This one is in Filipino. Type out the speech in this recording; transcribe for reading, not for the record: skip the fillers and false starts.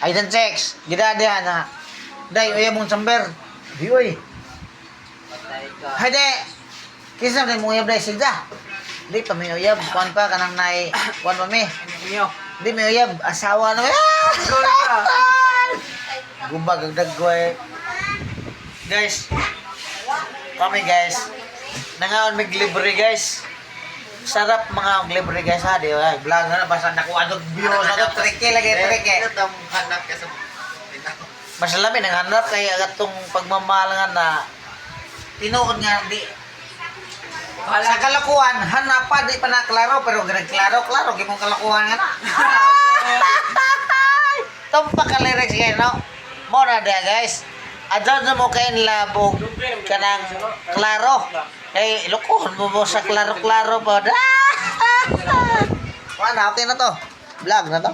Ay dan checks. Gidada na. Day oya mong samber. Di oy. Hay de. Kisa na mo uyab day sigda. Di pa may uyab kuan pa kanang nay kuan pa mi. Di may uyab asawa na. Gumbag ang dagway. Guys. Kami guys. Nangaon mig libre guys. Sarap mga libre guys ha, di ba? Vlog na basta nakuha dog view sa trike lagi trike. Hanap ka sa Mas lamin ang hanap kay agatong pagmamahalan na tinuod nga di sa kalakuan hanap pa di pa na klaro pero ganag klaro gimong kalakuan nga na. Tumpa ka lyrics guys no. Mo na dia guys. Adto mo kay labog kanang klaro. Kay lukuhon mo sa klaro pa. Wala, okay na to. Vlog na to.